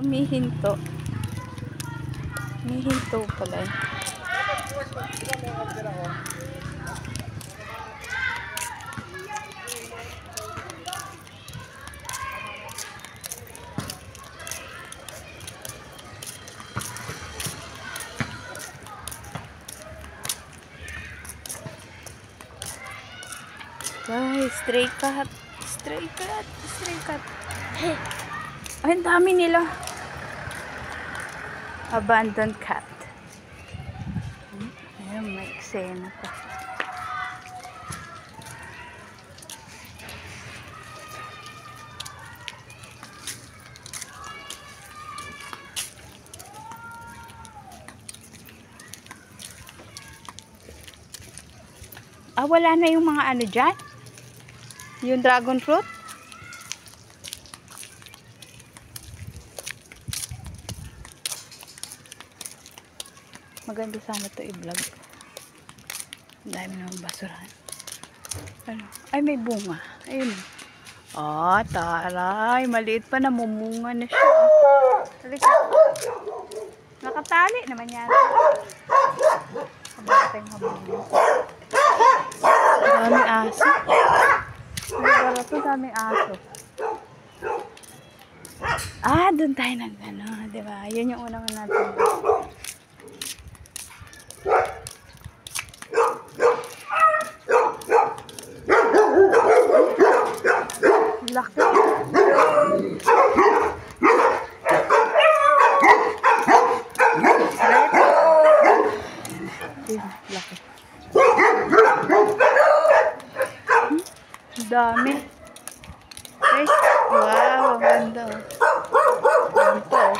Humihinto. Humihinto pala eh. Ay, stray cat. Stray cat. Stray cat. Ay, ang dami nila. Abandoned cat. Ayun, may eksena pa. Ah, wala na yung mga ano dyan? Yung dragon fruit? Maganda sana ito i-vlog. Ang dami ng basurahan. Ano? Ay, may bunga. Ayun. Ah, taray. Maliit pa, namumunga na siya. Halika. Nakatali naman yan. Kabateng habulin. Daming aso. Wala ito, daming aso. Ah, doon tayo nag ano, diba? Yun yung unang natin. Laki. Laki. Dami. Ay, wow, ang ganda. Ayan po.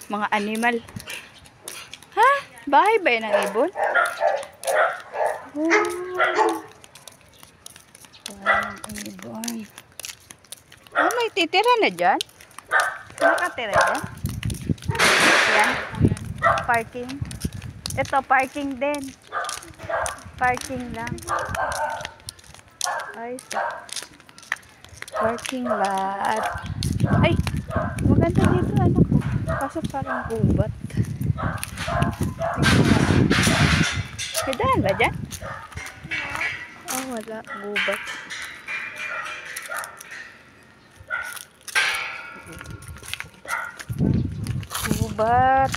Mga animal. Ha? Bahay ba yan ang ibon? Oh. Parang ibon. Oh, may titira na dyan? Nakatira dyan? Yan. Parking. Ito, parking din. Parking lang. Ay, parking lot. Ay, maganda dito, anak ko. Kaso parang gubat. May daan ba dyan? Oh, wala. Gubat. Gubat.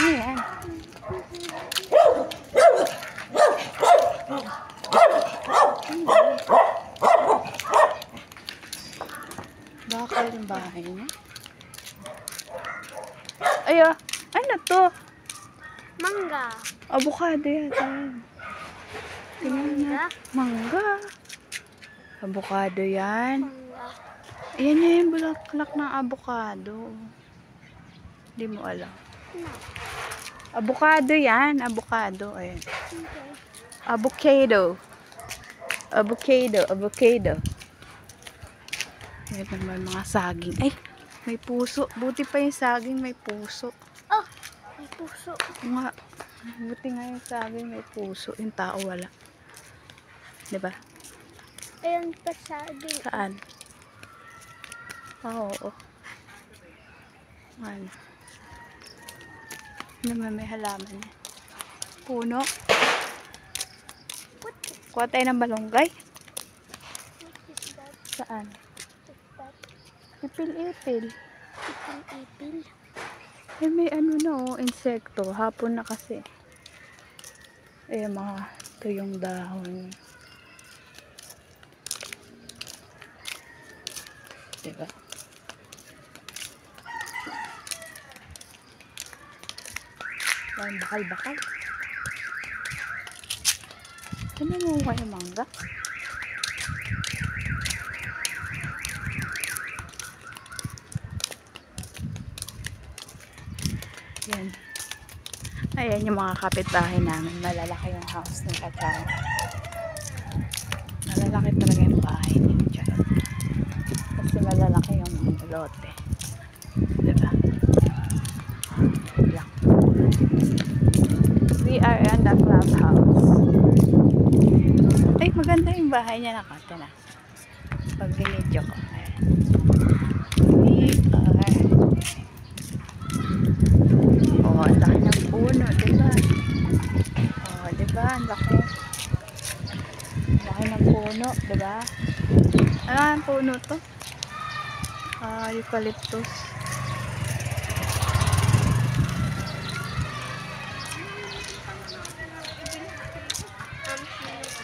Ayan. Bakal yung bahay niya. Ay, ano to? Mangga. Avocado yata. Tingnan na. Mangga. Avocado yan. Mangga. Ayan yung bulaklak ng avocado. Hindi mo alam. No. Avocado yan. Avocado. Ayan. Okay. Avocado. Avocado. Avocado. Ayan naman mga saging. Ay, may puso. Buti pa yung saging may puso. Oh, may puso. Nga. Buti nga yung saging may puso. Yung tao wala. Diba? Ayan pa saging. Saan? Oo. Ano? Naman may halaman yan. Puno. What is Kuha tayo ng balonggay. that? Saan? What's that? Ipil-ipil. Ipil-ipil. Eh, may ano na insekto. Hapon na kasi. Eh, mga ito yung dahon. Diba? Ayan, bakal-bakal. Ano mo kayo mangga? Yan. Ayan yung mga kapitbahay namin. Malalaki yung house ng Kachan. Malalaki talaga yung bahay ni Kachan. Kasi malalaki yung lote. Diba? Lang. We are in the clubhouse. maganda yung bahay niya na kata na. Pag binidyo ko. Ayan. Oh, ang laki ng puno, diba? Oh, diba? Ang laki. Ang laki ng puno, diba? Ano ang puno to? Eucalyptus.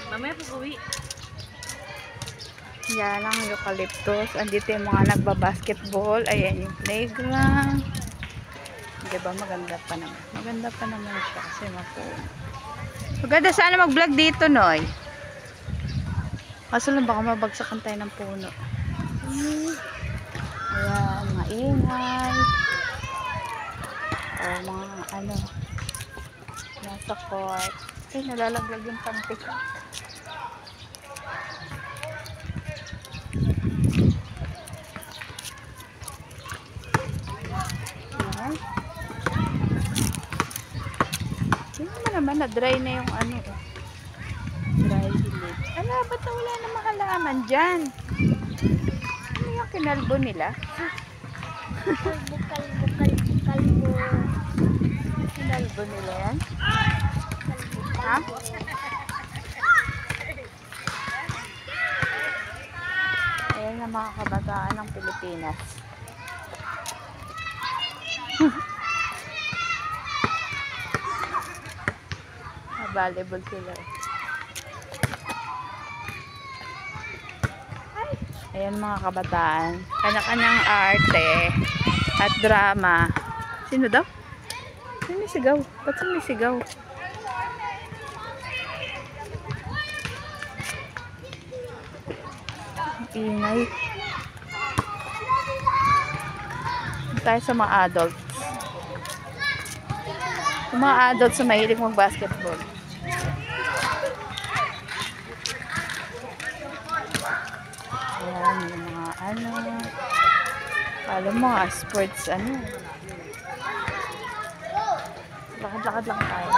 Mamaya pag-uwi. Yan ang eucalyptus. Andito yung mga nagbabasketball. Ayan yung playground. Diba maganda pa naman. Maganda pa naman siya kasi mapuno. Maganda sana mag-vlog dito, Noy. Kaso lang baka mabagsakan tayo ng puno. Ayan, maingay. O mga ano. Nasa court. Ay, nalalaglag yung pantik. Ayan. Tingnan mo naman, na-dry na yung ano. Dry village. Ala, ba't na wala na makalaman dyan? Ano yung kinalbo nila? Kalbo, kalbo, kalbo, kalbo. Kinalbo nila yan? Ha? Ayan ang mga kabataan ng Pilipinas. Volleyball sila. Ayan mga kabataan. Kanya-kanyang arte at drama. Sino daw? Sumisigaw. Ba't sumisigaw? Ingay. Tayo sa mga adults. Yung mga adults na mahilig mag-basketball. Ayan, yung mga ano. Alam mo nga, sports ano. Lakad-lakad lang tayo.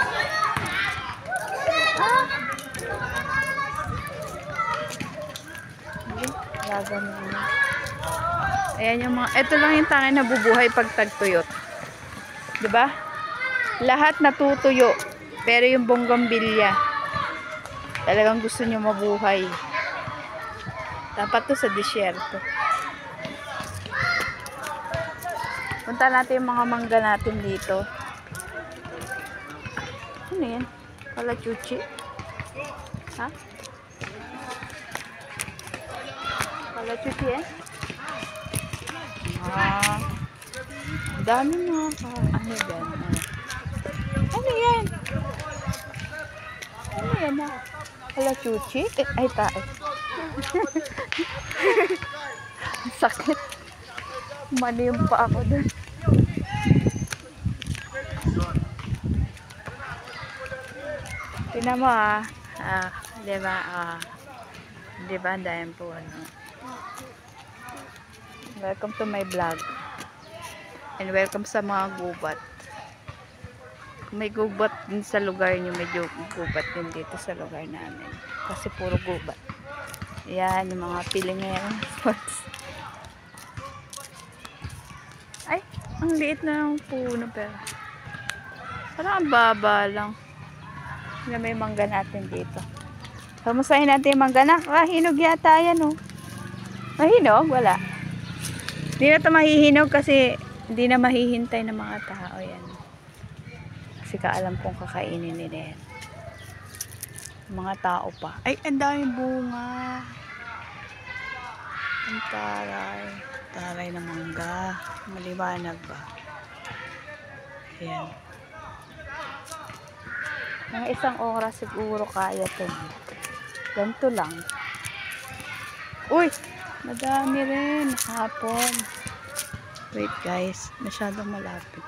Ganun. Ayan yung mga, ito lang yung tanging nabubuhay pag tagtuyot. Diba? Lahat natutuyo. Pero yung bonggambilya, talagang gusto nyo mabuhay. Dapat to sa disyerto. Punta natin yung mga mangga natin dito. Ano yan? Kalachuchi? Ha? Kalachuchi eh? Dami mga ano yan? Ano yan? Ano yan na? Kalachuchi? Ay tae. Sakit. Mani yung pa ako dun. Tingnan mo diba, diba, dahil po ano. Welcome to my vlog. And welcome sa mga gubat. Kung may gubat din sa lugar nyo, medyo gubat din dito sa lugar namin. Kasi puro gubat. Yan, yung mga piling ngayon. Ay, ang liit na ng puno pero. Parang ang baba lang. Yan, may mangga natin dito. Kamustahin natin yung mangga. Nakahinog yata yan, oh. Mahinog? Wala. Hindi na ito mahihinog kasi hindi na mahihintay ng mga tao. Yan. Kasi kaalam kong kakainin nila yan. Mga tao pa. Ay, ang daming bunga. Ang taray. Taray na mangga. Maliwanag ba? Ayan. Mga isang oras siguro kaya ito. Ganito lang. Uy! Madami rin. Hapon. Wait guys. Masyadong malapit.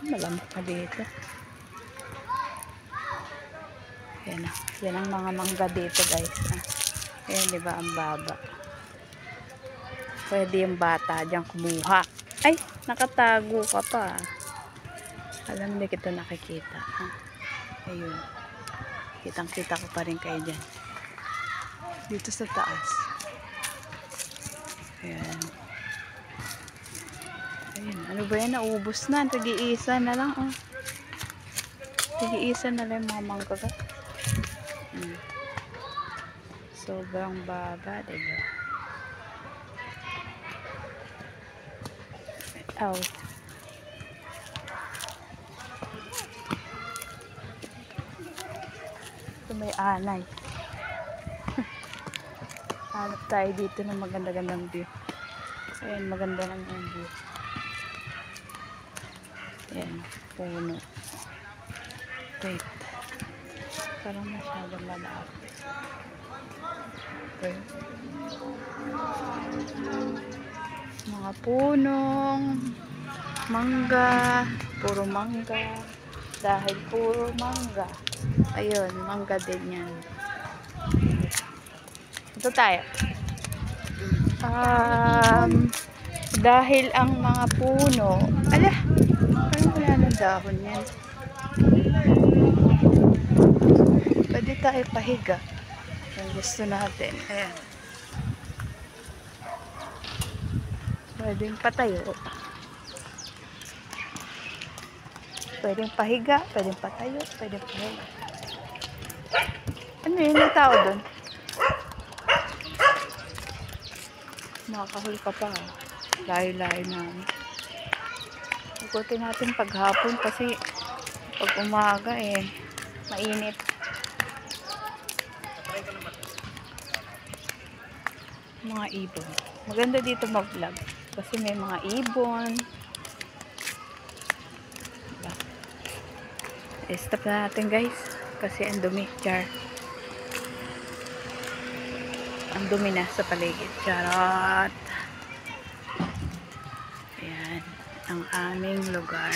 Malamok na dito. Yan na. Yan ang mga mangga dito guys. Ayan diba ang baba. Pwede yung bata dyan kumuha. Ay! Nakatago ka pa. Alam hindi kita nakikita. Ayun. Kitang-kita ko pa rin kayo dyan. Dito sa taas. Ayan. Ayun. Ano ba yan? Naubos na. Tag-iisa na lang. Oh. Tag-iisa na lang yung mga mangga. Sobrang baba, diba? Out. Ito may anay. Hanap tayo dito ng maganda-gandang view. Ayan, maganda lang yung view. Ayan, puno. Wait. Parang masyadong malapit. Okay. Mga punong mangga. Puro mangga. Dahil puro mangga. Ayun, mangga din yan. Ito tayo. Dahil ang mga puno, parang wala ng dahon yan. Pwede tayo pahiga kung gusto natin. Ayan. Pwedeng patayo. Pwedeng pahiga, pwedeng patayo, pwedeng pahiga. Ano yun? May tao doon? Makakahuli ka pa. Layo-layo namin. Ikutin natin paghapon kasi pag umaga mainit. Mga ibon. Maganda dito mag-vlog kasi may mga ibon. Diba? Stop na natin guys kasi ang dumi. Char. Ang dumi na sa paligid. Charot. Ayan. Ang aming lugar.